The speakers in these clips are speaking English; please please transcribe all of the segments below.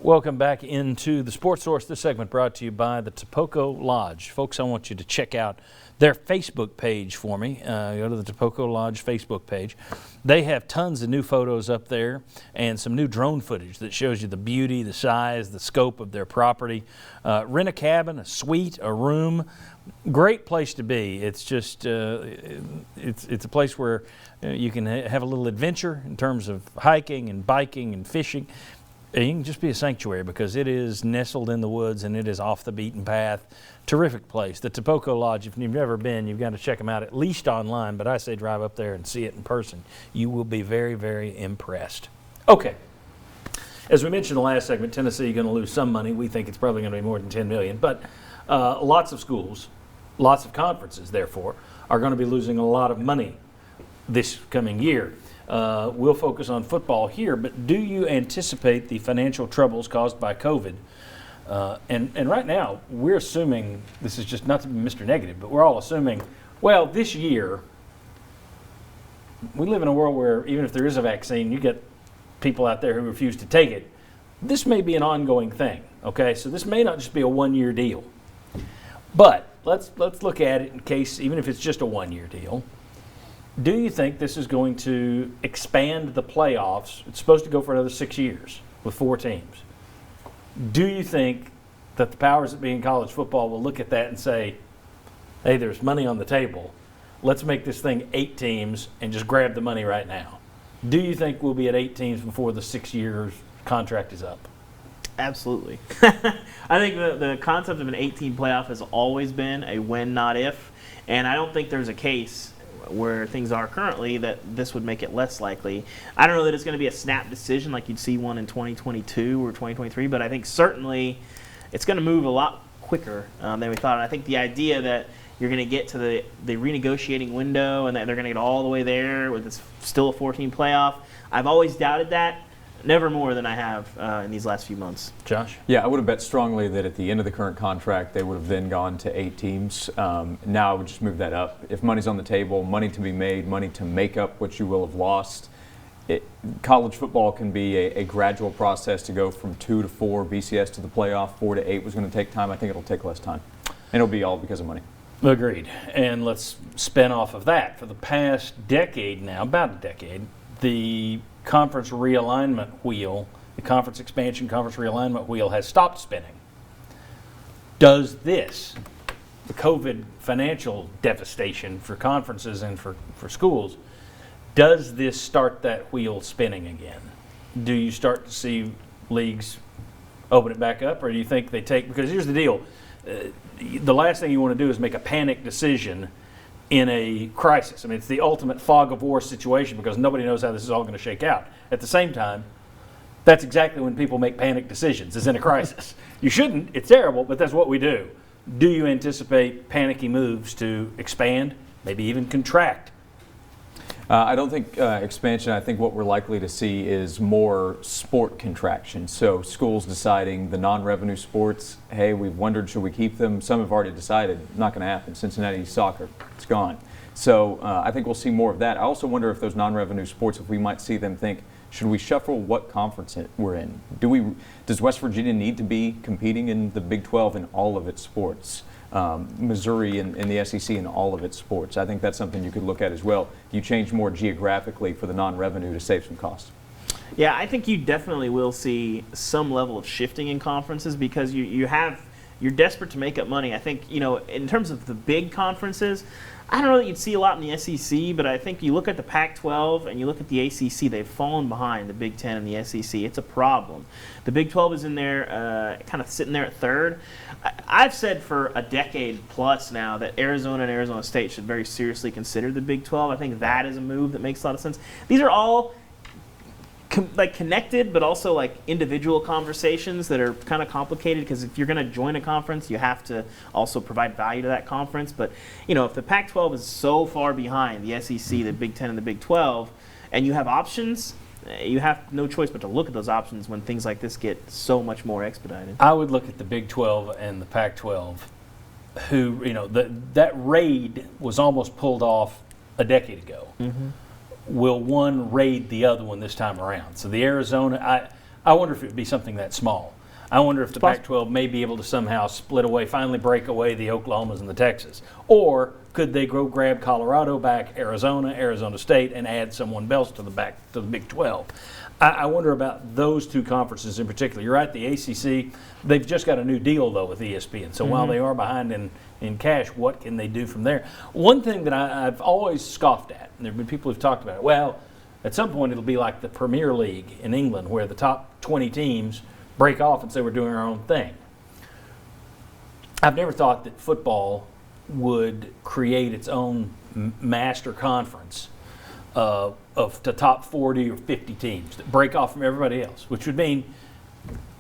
Welcome back into the Sports Source. This segment brought to you by the Topoco Lodge. Folks, I want you to check out their Facebook page for me. Go to the Topoco Lodge Facebook page. They have tons of new photos up there and some new drone footage that shows you the beauty, the size, the scope of their property. Rent a cabin, a suite, a room. Great place to be. It's just it's a place where you can have a little adventure in terms of hiking and biking and fishing. You can just be a sanctuary because it is nestled in the woods and it is off the beaten path. Terrific place. The Topoco Lodge, if you've never been, you've got to check them out at least online, but I say drive up there and see it in person. You will be very, very impressed. Okay. As we mentioned in the last segment, Tennessee going to lose some money. We think it's probably going to be more than $10 million, but lots of schools, lots of conferences, therefore, are going to be losing a lot of money this coming year. We'll focus on football here, but do you anticipate the financial troubles caused by COVID? And right now, we're assuming, this is just not to be Mr. Negative, but we're all assuming, well, this year, we live in a world where even if there is a vaccine, you get people out there who refuse to take it. This may be an ongoing thing, okay? So this may not just be a one-year deal. But let's look at it in case, even if it's just a one-year deal. Do you think this is going to expand the playoffs? It's supposed to go for another 6 years with 4 teams. Do you think that the powers that be in college football will look at that and say, hey, there's money on the table. Let's make this thing 8 teams and just grab the money right now? Do you think we'll be at 8 teams before the 6 years contract is up? Absolutely. I think the concept of an 18 playoff has always been a when, not if. And I don't think there's a case where things are currently that this would make it less likely. I don't know that it's going to be a snap decision like you'd see one in 2022 or 2023, but I think certainly it's going to move a lot quicker than we thought. And I think the idea that you're going to get to the renegotiating window and that they're going to get all the way there with it's still a 14 playoff, I've always doubted that. Never more than I have in these last few months. Josh? Yeah, I would have bet strongly that at the end of the current contract, they would have then gone to 8 teams. Now I would just move that up. If money's on the table, money to be made, money to make up what you will have lost, college football can be a gradual process to go from 2 to 4, BCS to the playoff. 4 to 8 was going to take time. I think it'll take less time. And it'll be all because of money. Agreed. And let's spin off of that. For the past decade now, about a decade, the conference realignment wheel, the conference expansion, conference realignment wheel has stopped spinning. Does this, the COVID financial devastation for conferences and for schools, does this start that wheel spinning again? Do you start to see leagues open it back up, or do you think they take, because here's the deal, the last thing you want to do is make a panic decision in a crisis. I mean, it's the ultimate fog of war situation because nobody knows how this is all going to shake out. At the same time, that's exactly when people make panic decisions, is in a crisis. You shouldn't, it's terrible, but that's what we do. Do you anticipate panicky moves to expand, maybe even contract? I don't think expansion. I think what we're likely to see is more sport contraction. So schools deciding the non-revenue sports, hey, we've wondered, should we keep them? Some have already decided, not going to happen. Cincinnati soccer, it's gone. So I think we'll see more of that. I also wonder if those non-revenue sports, if we might see them think, should we shuffle what conference we're in? Does West Virginia need to be competing in the Big 12 in all of its sports? Missouri in the SEC in all of its sports. I think that's something you could look at as well. You change more geographically for the non-revenue to save some costs. Yeah, I think you definitely will see some level of shifting in conferences because you're desperate to make up money. I think, in terms of the big conferences, I don't know that you'd see a lot in the SEC, but I think you look at the Pac-12 and you look at the ACC, they've fallen behind the Big Ten and the SEC. It's a problem. The Big 12 is in there, kind of sitting there at third. I've said for a decade plus now that Arizona and Arizona State should very seriously consider the Big 12. I think that is a move that makes a lot of sense. These are all connected, but also individual conversations that are kind of complicated because if you're going to join a conference, you have to also provide value to that conference. But if the Pac-12 is so far behind the SEC, the Big Ten, and the Big 12, and you have options, you have no choice but to look at those options when things like this get so much more expedited. I would look at the Big 12 and the Pac-12, who that raid was almost pulled off a decade ago. Mm-hmm. Will one raid the other one this time around? So the Arizona, I wonder if it would be something that small. I wonder if the possible. Pac-12 may be able to somehow split away, finally break away the Oklahomas and the Texas. Or could they go grab Colorado back, Arizona State, and add someone else to the Big 12? I wonder about those two conferences in particular. You're right, the ACC, they've just got a new deal, though, with ESPN. So while they are behind in cash, what can they do from there? One thing that I've always scoffed at, and there have been people who've talked about it, well, at some point it'll be like the Premier League in England, where the top 20 teams break off and say we're doing our own thing. I've never thought that football would create its own master conference of the top 40 or 50 teams that break off from everybody else, which would mean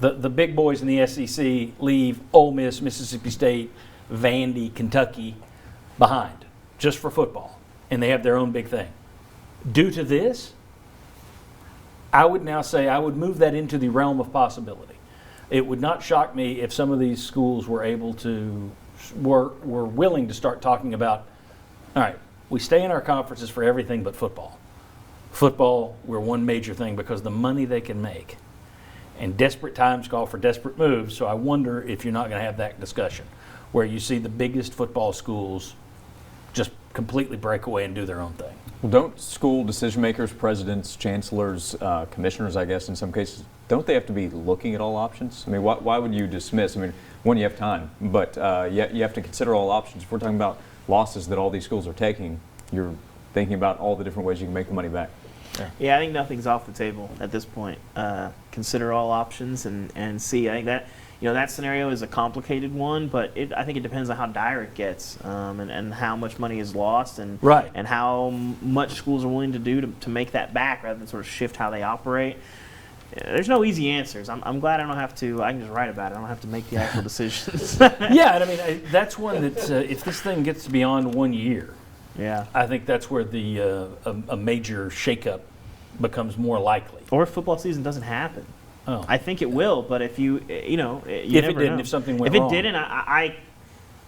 the big boys in the SEC leave Ole Miss, Mississippi State, Vandy, Kentucky behind just for football, and they have their own big thing. Due to this, I would now say I would move that into the realm of possibility. It would not shock me if some of these schools were willing to start talking about, all right, we stay in our conferences for everything but football. Football, we're one major thing because the money they can make. And desperate times call for desperate moves, so I wonder if you're not going to have that discussion where you see the biggest football schools just completely break away and do their own thing. Well, don't school decision makers, presidents, chancellors, commissioners, I guess in some cases, don't they have to be looking at all options? I mean, why would you dismiss? I mean, one, you have time, but you have to consider all options. If we're talking about losses that all these schools are taking, you're thinking about all the different ways you can make the money back. Yeah, I think nothing's off the table at this point. Consider all options and see. I think that that scenario is a complicated one, but I think it depends on how dire it gets and how much money is lost and Right. and how much schools are willing to do to make that back rather than sort of shift how they operate. There's no easy answers. I'm glad I don't have to. I can just write about it. I don't have to make the actual decisions. Yeah, and I mean, that's one that if this thing gets beyond 1 year, Yeah. I think that's where the a major shakeup becomes more likely. Or if football season doesn't happen. Oh. I think it will, but if you never didn't, know. if something went if wrong. it didn't,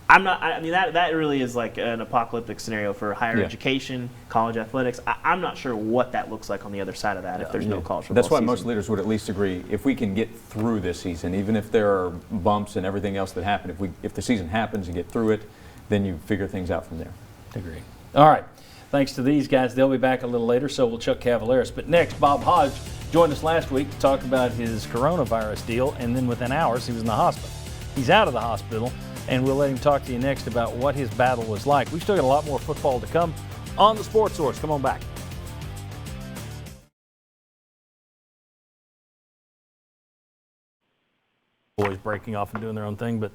I'm not. I mean, that really is like an apocalyptic scenario for higher Yeah. education, college athletics. I'm not sure what that looks like on the other side of that if there's no college football That's why season. most leaders would at least agree, if we can get through this season, even if there are bumps and everything else that happen, if the season happens and get through it, then you figure things out from there. Agree. All right. Thanks to these guys. They'll be back a little later, so will Chuck Cavaleris. But next, Bob Hodge joined us last week to talk about his coronavirus deal, and then within hours, he was in the hospital. He's out of the hospital, and we'll let him talk to you next about what his battle was like. We've still got a lot more football to come on the Sports Source. Come on back. Boys breaking off and doing their own thing, but